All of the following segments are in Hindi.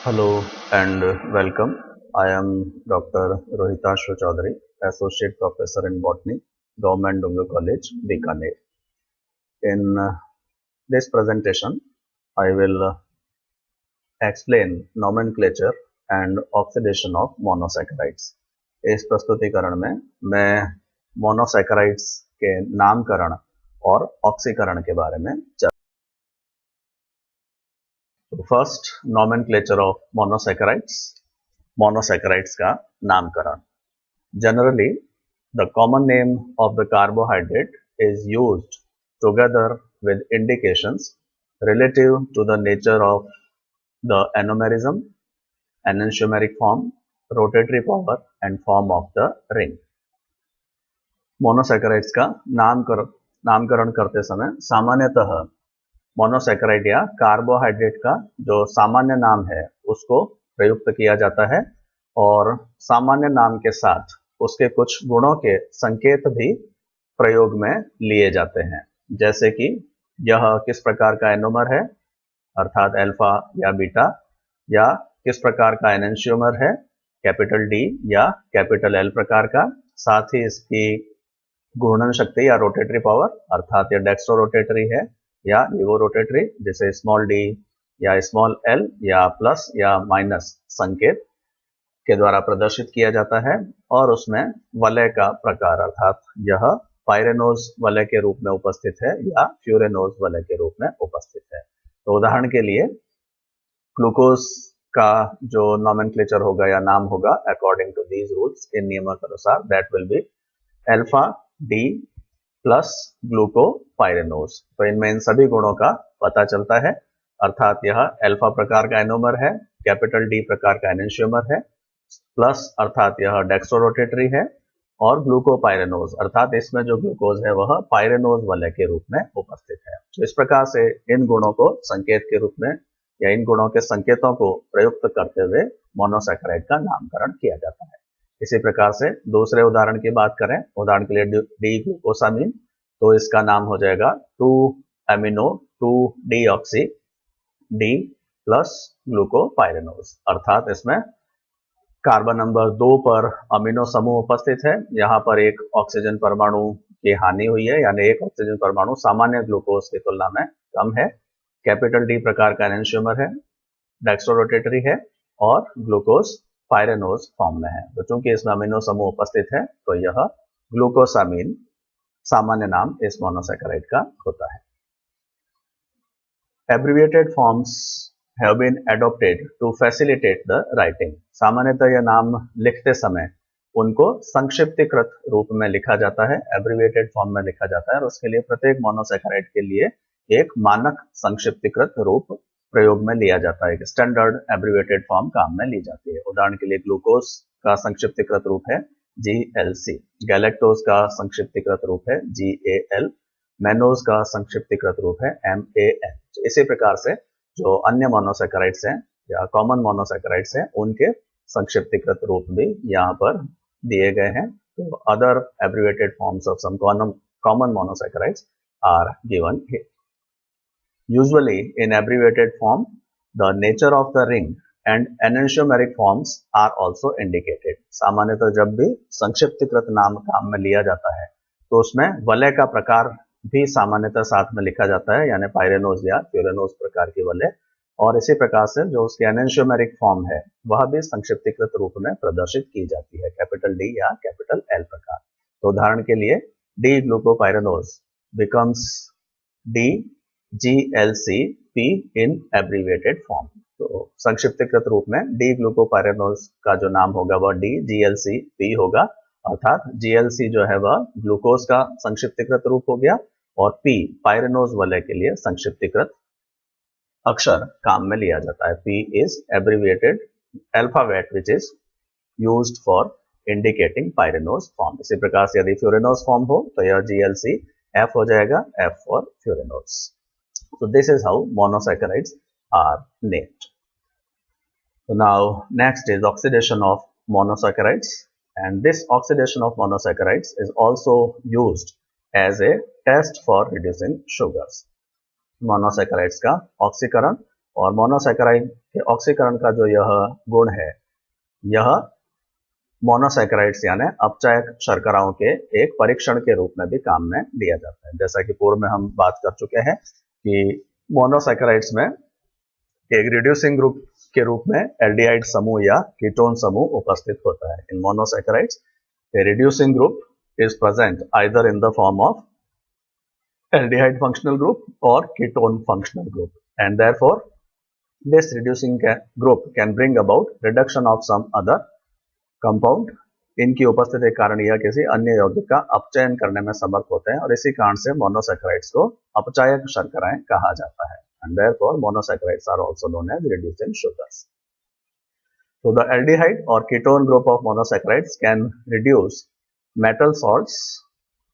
Hello and welcome. I am Dr. Rohitashra Chaudhary, Associate Professor in Botany, Government Dunga College, Bikaner. In this presentation, I will explain nomenclature and oxidation of monosaccharides. इस प्रस्तुतिकरण में मैं मोनोसैकेराइड्स के नामकरण और ऑक्सीकरण के बारे में फर्स्ट नॉमेनक्लेचर ऑफ मोनोसैकेराइड्स का नामकरण. Generally the common name of the carbohydrate is used together with indications relative to the nature of the anomerism, enantiomeric form, rotatory power and form of the ring. Monosaccharides का नामकरण करते समय सामान्यतः मोनोसैकेराइड या कार्बोहाइड्रेट का जो सामान्य नाम है उसको प्रयुक्त किया जाता है और सामान्य नाम के साथ उसके कुछ गुणों के संकेत भी प्रयोग में लिए जाते हैं, जैसे कि यह किस प्रकार का एनोमर है अर्थात अल्फा या बीटा, या किस प्रकार का एनेंशियोमर है कैपिटल डी या कैपिटल एल प्रकार का, साथ ही इसकी घूर्णन शक्ति या रोटेटरी पावर अर्थात यह डेक्स्ट्रो रोटेटरी है या लीवो रोटेटरी, जिसे स्मॉल डी या स्मॉल एल या प्लस या माइनस संकेत के द्वारा प्रदर्शित किया जाता है, और उसमें वलय का प्रकार अर्थात यह पाइरेनोज वलय के रूप में उपस्थित है या फ्यूरेनोज वलय के रूप में उपस्थित है. तो उदाहरण के लिए ग्लूकोज का जो नॉमेनक्लेचर होगा या नाम होगा अकॉर्डिंग टू दीज रूल्स, इन नियमों के अनुसार, that will be alpha D plus glucopyranose. तो इनमें इन सभी गुणों का पता चलता है, अर्थात यह अल्फा प्रकार का एनोमर है, कैपिटल डी प्रकार का एनेंशियोमर है, प्लस अर्थात यह डेक्स्ट्रोरोटेटरी है, और ग्लूकोपाइरेनोज अर्थात इसमें जो ग्लूकोज है वह पाइरेनोज वलय के रूप में उपस्थित है. तो इस प्रकार से इन गुणों को संकेत के रूप में या इन गुणों के संकेतों को प्रयुक्त करते हुए मोनोसैकेराइड का नामकरण किया जाता है. इसी प्रकार से दूसरे उदाहरण की बात करें, उदाहरण के लिए डी ग्लूकोसामीन, तो इसका नाम हो जाएगा 2-अमीनो 2-डीऑक्सी डी प्लस ग्लूकोपाइरेनोज, अर्थात इसमें कार्बन नंबर 2 पर अमीनो समूह उपस्थित है. यहाँ पर एक ऑक्सीजन परमाणु की हानि हुई है, यानी एक ऑक्सीजन परमाणु सामान्य ग्लूकोज की तुलना में कम है. कैपिटल डी प्रकार का एनेंशियोमर है, डेक्स्ट्रोरोटेटरी है और ग्लूकोज पाइरेनोज फॉर्म में है. तो चूंकि इसमें अमीनो समूह उपस्थित है तो यह ग्लूकोसामीन सामान्य नाम इस मोनोसैकेराइड का होता है. Abbreviated forms have been adopted to facilitate the writing. सामान्यतः यह नाम लिखते समय उनको संक्षिप्तीकृत रूप में लिखा जाता है, एब्रिविएटेड फॉर्म में लिखा जाता है, और उसके लिए प्रत्येक मोनोसैकेराइड के लिए एक मानक संक्षिप्तीकृत रूप प्रयोग में लिया जाता है. स्टैंडर्ड एब्रिविएटेड फॉर्म काम में ली जाती है. उदाहरण के लिए ग्लूकोज का संक्षिप्तीकृत रूप है GLC, गैलेक्टोज का संक्षिप्तीकृत रूप है GAL, मैनोज का संक्षिप्तीकृत रूप है MAN. इसी प्रकार से जो अन्य मोनोसैकेराइड्स हैं या कॉमन मोनोसैकेराइड्स हैं उनके संक्षिप्तीकृत रूप भी यहाँ पर दिए गए हैं. तो other abbreviated forms of some common monosaccharides are given here. Usually in abbreviated form, the nature of the ring and enantiomeric forms are also indicated. सामान्यतः जब भी संक्षिप्तीकृत नाम काम में लिया जाता है तो उसमें वलय का प्रकार भी सामान्यतः साथ में लिखा जाता है, यानी पाइरेनोज या फ्यूरेनोज प्रकार की वलय, और इसी प्रकार से जो उसकी एनेंशियोमेरिक फॉर्म है वह भी संक्षिप्तीकृत रूप में प्रदर्शित की जाती है, कैपिटल डी या कैपिटल एल प्रकार. तो उदाहरण के लिए D glucopyranose becomes D GLCP इन एब्रिविएटेड फॉर्म. तो संक्षिप्तीकृत रूप में डी ग्लूकोपाइरेनोज का जो नाम होगा वह डी GLCP होगा, अर्थात GLC जो है वह ग्लूकोज का संक्षिप्तीकृत रूप हो गया और P पाइरेनोज वलय के लिए संक्षिप्तीकृत अक्षर काम में लिया जाता है. P is abbreviated alphabet which is used for indicating pyranose form. इसी प्रकार से यदि फ्यूरेनोज फॉर्म हो तो यह GLC F हो जाएगा, F for furanose. So this is how monosaccharides are named. So now next is oxidation of monosaccharides, and this oxidation of monosaccharides is also used as a test for reducing sugars. Monosaccharides का ऑक्सीकरण और मोनोसैकेराइड कि ऑक्सीकरण का जो यह गुण है यह मोनोसैकेराइड्स यानी अपचायक शर्कराओं के एक परीक्षण के रूप में भी काम में लिया जाता है। जैसा कि पूर्व में हम बात कर चुके हैं कि मोनोसैकेराइड्स में एक रिड्यूसिंग ग्रुप के रूप में एल्डिहाइड समूह या कीटोन समूह उपस्थित होता है। इन monosaccharides a reducing group is present either in the form of aldehyde functional group or ketone functional group, and therefore this reducing group can bring about reduction of some other compound. इनकी उपस्थिति के कारण यह किसी अन्य यौगिक का अपचयन करने में समर्थ होते हैं और इसी कारण से मोनोसैकेराइड्स को अपचायक शर्कराएं कहा जाता है। and therefore monosaccharides are also known as reducing sugars. So the aldehyde or ketone group of monosaccharides can reduce metal salts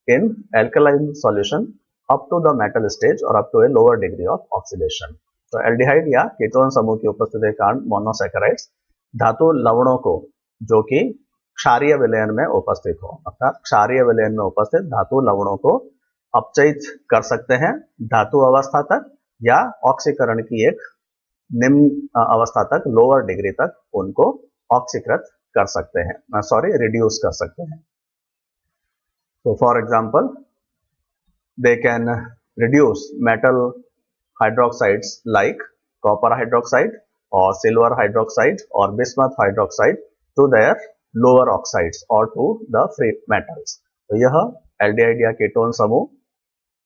in alkaline solution up to the metal stage or up to a lower degree of oxidation. तो aldehyde या ketone समूह की उपस्थिति के कारण monosaccharides धातु लवणों को जो कि क्षारीय विलयन में उपस्थित हो अर्थात क्षारीय विलयन में उपस्थित धातु लवणों को अपचयित कर सकते हैं धातु अवस्था तक या ऑक्सीकरण की एक निम्न अवस्था तक लोअर डिग्री तक उनको ऑक्सीकृत कर सकते हैं रिड्यूस कर सकते हैं। तो for example they can reduce metal hydroxides like copper hydroxide और सिल्वर हाइड्रोक्साइड और bismuth hydroxide to their lower oxides और टू द फ्री मेटल्स। तो यह एल्डिहाइड या कीटोन समूह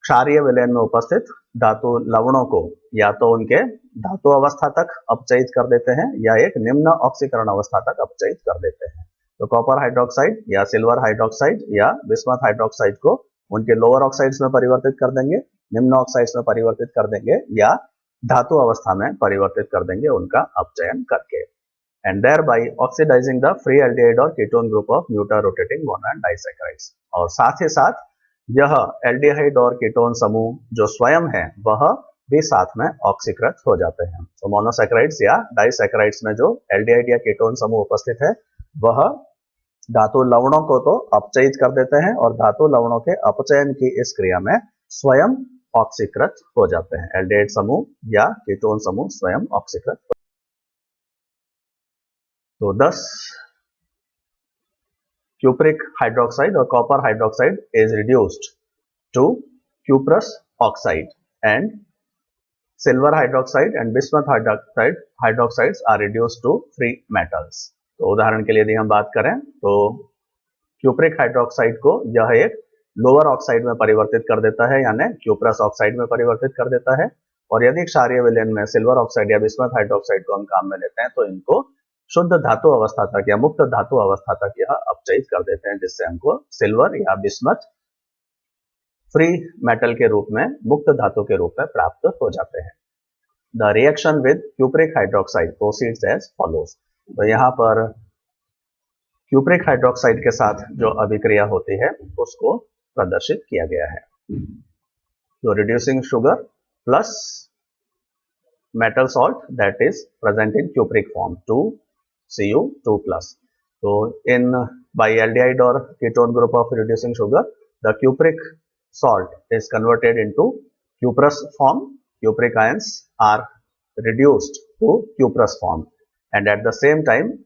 क्षारीय विलयन में उपस्थित धातु लवणों को या तो उनके धातु अवस्था तक अपचयित कर देते हैं या एक निम्न ऑक्सीकरण अवस्था तक अपचयित कर देते हैं। तो कॉपर हाइड्रोक्साइड या सिल्वर हाइड्रोक्साइड या बिस्मथ हाइड्रोक्साइड को उनके लोअर ऑक्साइड्स में परिवर्तित कर देंगे, निम्न ऑक्साइड्स में परिवर्तित कर देंगे या धातु अवस्था में परिवर्तित कर देंगे उनका अपचयन करके, and thereby oxidizing the free aldehyde और ketone group of neutral rotating mono and disaccharides. और साथ ही साथ यह एल्डिहाइड और कीटोन समूह जो स्वयं है वह भी साथ में ऑक्सीकृत हो जाते हैं। तो मोनोसैकेराइड्स या डाइसैकेराइड्स में जो एल्डिहाइड या कीटोन समूह उपस्थित है वह धातु लवणों को तो अपचयित कर देते हैं और धातु लवणों के अपचयन की इस क्रिया में स्वयं ऑक्सीकृत हो जाते हैं। एल्डिहाइड समूह या कीटोन समूह स्वयं ऑक्सीकृत। तो 10 cupric hydroxide or copper hydroxide is reduced to cuprous oxide and silver hydroxide and bismuth hydroxides are reduced to free metals. तो उदाहरण के लिए यदि हम बात करें तो क्यूप्रिक हाइड्रोक्साइड को यह एक लोअर ऑक्साइड में परिवर्तित कर देता है यानी क्यूप्रस ऑक्साइड में परिवर्तित कर देता है, और यदि क्षारीय विलयन में सिल्वर ऑक्साइड या बिस्मथ हाइड्रोक्साइड को हम काम में लेते हैं तो इनको शुद्ध धातु अवस्था तक या मुक्त धातु अवस्था तक यह अपचयित कर देते हैं, जिससे हमको सिल्वर या बिस्मथ फ्री मेटल के रूप में मुक्त धातु के रूप में प्राप्त हो जाते हैं। The reaction with cupric hydroxide proceeds as follows. तो यहाँ पर क्यूप्रिक हाइड्रोक्साइड के साथ जो अभिक्रिया होती है उसको प्रदर्शित किया गया है। तो reducing sugar plus metal salt that is present in cupric form 2Cu2+. So by aldehyde or ketone group of reducing sugar, the cupric salt is converted into cuprous form. Cupric ions are reduced to cuprous form, and at the same time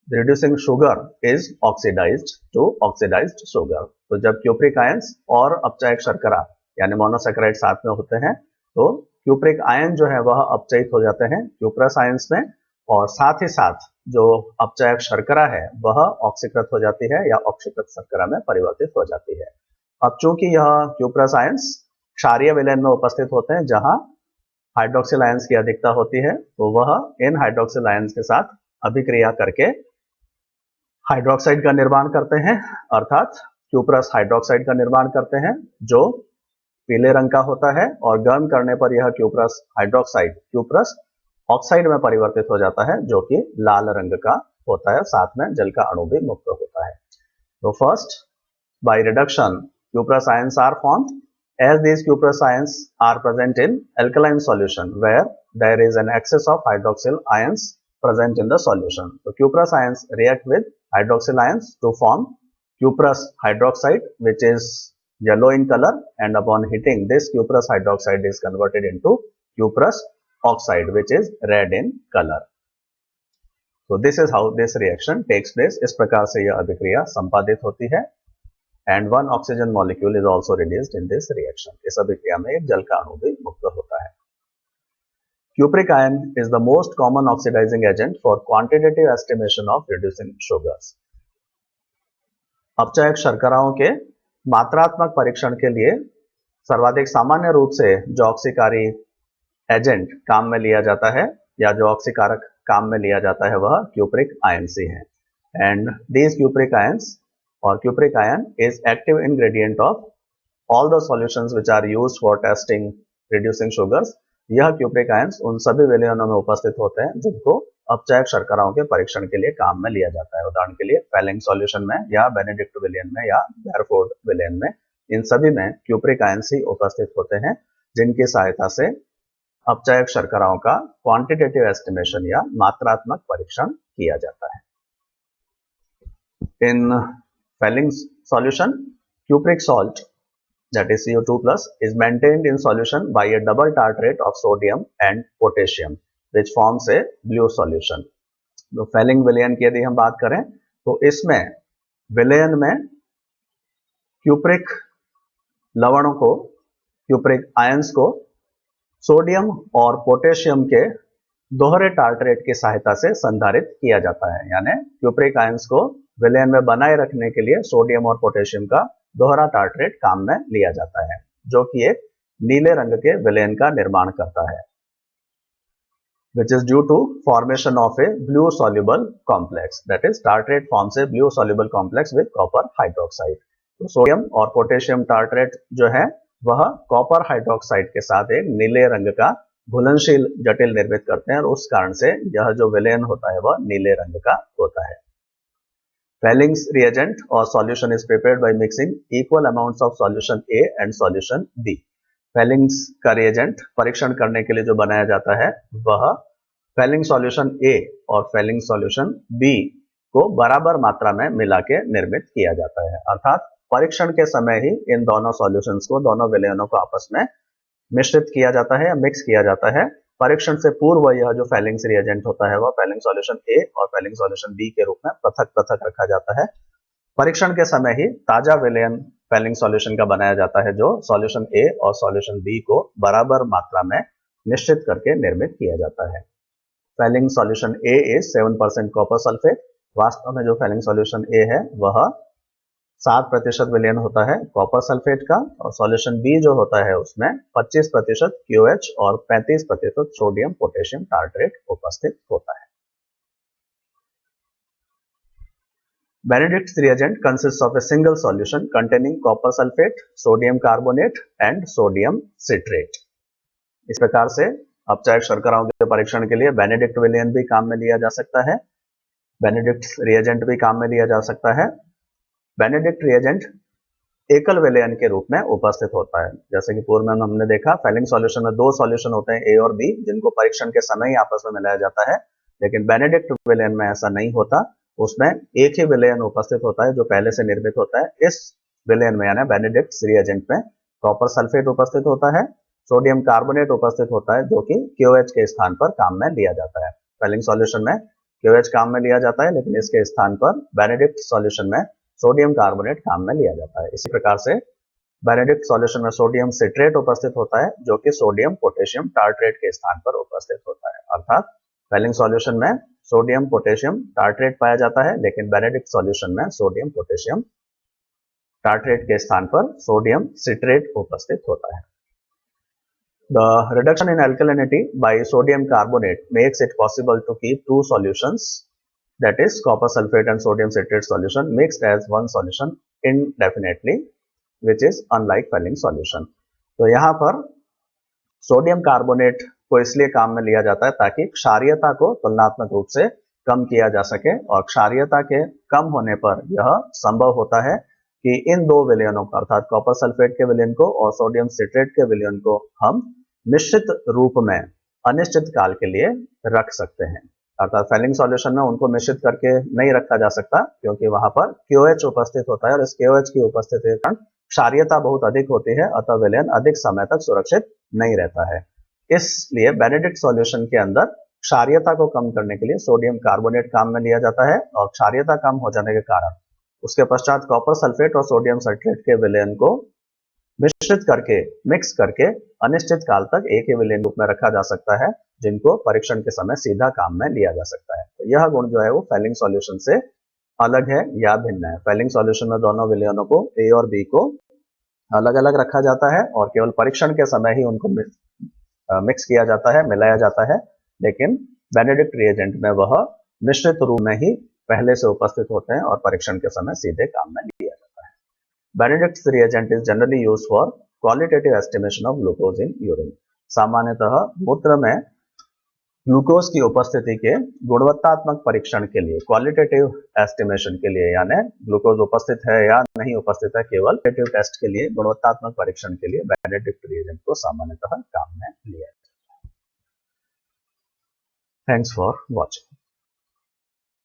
the reducing sugar is oxidized to oxidized sugar. तो जब cupric ions और अपचायक शर्करा यानी मोनोसैकेराइड साथ में होते हैं तो क्यूप्रिक आयन जो है वह अपचयित हो जाते हैं क्यूप्रस आयंस में, और साथ ही साथ जो अपचायक शर्करा है वह ऑक्सीकृत हो जाती है या ऑक्सीकृत शर्करा में परिवर्तित हो जाती है। अब चूंकि यह क्यूप्रस आयंस क्षारीय विलयन में उपस्थित होते हैं जहां हाइड्रोक्सिल आयंस की अधिकता होती है, तो वह इन हाइड्रोक्सिल आयंस के साथ अभिक्रिया करके हाइड्रोक्साइड का निर्माण करते हैं, अर्थात क्यूप्रस हाइड्रोक्साइड का निर्माण करते हैं जो पीले रंग का होता है, और गर्म करने पर यह क्यूप्रस हाइड्रोक्साइड क्यूप्रस ऑक्साइड में परिवर्तित हो जाता है जो कि लाल रंग का होता है, साथ में जल का अणु भी मुक्त होता है। तो first by reduction cuprous ions are formed as these cuprous ions are present in alkaline solution where there is an excess of hydroxyl ions present in the solution. So cuprous ions react with hydroxyl ions to form cuprous hydroxide which is yellow in color, and upon heating this cuprous hydroxide is converted into cuprous oxide which is red in color. So this is how this reaction takes place. इस प्रकार से यह अभिक्रिया संपादित होती है and one oxygen molecule is also released in this reaction. इस अभिक्रिया में एक जल का अणु भी मुक्त होता है. Cupric ion is the most common oxidizing agent for quantitative estimation of reducing sugars. अपचायक शर्कराओं के मात्रात्मक परीक्षण के लिए सर्वाधिक सामान्य रूप से जो ऑक्सीकारी एजेंट काम में लिया जाता है या जो ऑक्सीकारक काम में लिया जाता है वह क्यूप्रिक आयन ही है. एंड दीज क्यूप्रिक आयंस और cupric ion is active ingredient of all the solutions which are used for testing reducing sugars. यह क्यूप्रिक आयंस उन सभी विलयनों में उपस्थित होते हैं जिनको अपचायक शर्कराओं के परीक्षण के लिए काम में लिया जाता है. उदाहरण के लिए फेलिंग सॉल्यूशन में या बेनेडिक्ट विलयन में या बैरफोर्ड विलयन में, इन सभी में क्यूप्रिक आयंस ही उपस्थित होते हैं जिनकी सहायता से अपचायक शर्कराओं का क्वांटिटेटिव एस्टिमेशन या मात्रात्मक परीक्षण किया जाता है. इन Fehling solution, cupric salt that is CO2 plus is maintained in solution by a double tartrate of sodium and potassium which forms a blue solution. तो फेलिंग विलयन की यदि हम बात करें तो इसमें विलयन में क्यूप्रिक लवणों को, क्यूप्रिक आयंस को सोडियम और पोटेशियम के दोहरे टार्टरेट की सहायता से संधारित किया जाता है. यानी क्यूप्रिक आयंस को विलयन में बनाए रखने के लिए सोडियम और पोटेशियम का दोहरा टार्टरेट काम में लिया जाता है जो कि एक नीले रंग के विलयन का निर्माण करता है, which is due to formation of a blue soluble complex. That is, tartrate forms a blue soluble complex with copper hydroxide. तो सोडियम और पोटेशियम टार्टरेट जो है वह कॉपर हाइड्रोक्साइड के साथ एक नीले रंग का घुलनशील जटिल निर्मित करते हैं और उस कारण से यह जो विलयन होता है वह नीले रंग का होता है. Felling's reagent or solution is prepared by mixing equal amounts of solution A and solution B. Felling's का reagent परीक्षण करने के लिए जो बनाया जाता है वह Felling solution A और Felling solution B को बराबर मात्रा में मिला के निर्मित किया जाता है. अर्थात परीक्षण के समय ही इन दोनों सॉल्यूशंस को, दोनों विलयनों को आपस में मिश्रित किया जाता है या मिक्स किया जाता है. परीक्षण से पूर्व यह जो फेलिंग्स रिएजेंट होता है वह फेलिंग सॉल्यूशन ए और फेलिंग सॉल्यूशन बी के रूप में पृथक पृथक रखा जाता है. परीक्षण के समय ही ताजा विलयन फेलिंग सॉल्यूशन का बनाया जाता है जो सॉल्यूशन ए और सॉल्यूशन बी को बराबर मात्रा में मिश्रित करके निर्मित किया जाता है. Fehling solution A is 7% copper sulphate. वास्तव में जो फेलिंग सॉल्यूशन ए है वह 7% विलयन होता है कॉपर सल्फेट का और सॉल्यूशन बी जो होता है उसमें 25% QH और 35% सोडियम पोटेशियम टार्टरेट उपस्थित होता है. Benedict's reagent consists of a single solution containing copper sulfate, sodium carbonate and sodium citrate. इस प्रकार से अपचायक शर्कराओं के परीक्षण के लिए बेनेडिक्ट विलयन भी काम में लिया जा सकता है, बेनेडिक्ट रिएजेंट भी काम में लिया जा सकता है. बेनेडिक्ट रिएजेंट एकल विलयन के रूप में उपस्थित होता है. जैसे कि पूर्व में हमने देखा फेलिंग सॉल्यूशन में दो सॉल्यूशन होते हैं ए और बी जिनको परीक्षण के समय ही आपस में मिलाया जाता है, लेकिन बेनेडिक्ट विलयन में ऐसा नहीं होता. उसमें एक ही विलयन उपस्थित होता है जो पहले से निर्मित होता है. इस विलयन में यानी बेनेडिक्ट रिएजेंट में कॉपर सल्फेट उपस्थित होता है, सोडियम कार्बोनेट उपस्थित होता है जो कि QH के स्थान पर काम में लिया जाता है. फेलिंग सॉल्यूशन में QH काम में लिया जाता है लेकिन इसके स्थान पर बेनेडिक्ट सॉल्यूशन में सोडियम कार्बोनेट काम में लिया जाता है. इसी प्रकार से बेनेडिक्ट सॉल्यूशन में सोडियम सिट्रेट उपस्थित होता है जो कि सोडियम पोटेशियम टार्टरेट के स्थान पर उपस्थित होता है. अर्थात फेलिंग सॉल्यूशन में सोडियम पोटेशियम टार्टरेट पाया जाता है लेकिन बेनेडिक्ट सॉल्यूशन में सोडियम पोटेशियम टार्टरेट के स्थान पर सोडियम सिट्रेट उपस्थित होता है. The reduction in alkalinity by sodium carbonate makes it possible to keep two solutions, that is copper sulfate and sodium citrate solution, mixed as one solution indefinitely, which is unlike Felling solution. तो यहाँ पर सोडियम कार्बोनेट को इसलिए काम में लिया जाता है ताकि क्षारीयता को तुलनात्मक रूप से कम किया जा सके और क्षारीयता के कम होने पर यह संभव होता है कि इन दो विलयनों को अर्थात कॉपर सल्फेट के विलयन को और सोडियम सिट्रेट के विलयन को हम मिश्रित रूप में अनिश्चित काल के लिए रख सकते हैं. अर्थात फेलिंग सॉल्यूशन में उनको मिश्रित करके नहीं रखा जा सकता क्योंकि वहां पर QH उपस्थित होता है और इस QH की उपस्थिति के कारण क्षारीयता बहुत अधिक होती है, अतः विलयन अधिक समय तक सुरक्षित नहीं रहता है. इसलिए बेनेडिक्ट सॉल्यूशन के अंदर क्षारीयता को कम करने के लिए सोडियम कार्बोनेट काम में लिया जाता है, और क्षारीयता कम हो जाने के कारण उसके पश्चात कॉपर सल्फेट और सोडियम सल्फेट के विलयन को मिश्रित करके, मिक्स करके अनिश्चित काल तक एक ही विलयन रूप में रखा जा सकता है, जिनको परीक्षण के समय सीधा काम में लिया जा सकता है। तो यह गुण जो है वो फैलिंग सॉल्यूशन से अलग है या भिन्न है। फैलिंग सॉल्यूशन में दोनों विलयनों को ए और बी को अलग अलग रखा जाता है और केवल परीक्षण के समय ही उनको मिक्स किया जाता है, मिलाया जाता है, लेकिन बेनेडिक्ट रिएजेंट में वह मिश्रित रूप में ही पहले से उपस्थित होते हैं और परीक्षण के समय सीधे काम में लिया जाता है। Benedict reagent is generally use for qualitative estimation of glucose in urine. सामान्यतः मूत्र में ग्लूकोज की उपस्थिति के गुणवत्तात्मक परीक्षण के लिए, क्वालिटेटिव एस्टिमेशन के लिए, यानी ग्लूकोज उपस्थित है या नहीं उपस्थित है, केवल क्वालिटेटिव टेस्ट के लिए, गुणवत्तात्मक परीक्षण के लिए बेनेडिक्ट रिएजेंट को सामान्यतः काम में लिया जाता है। Thanks for watching.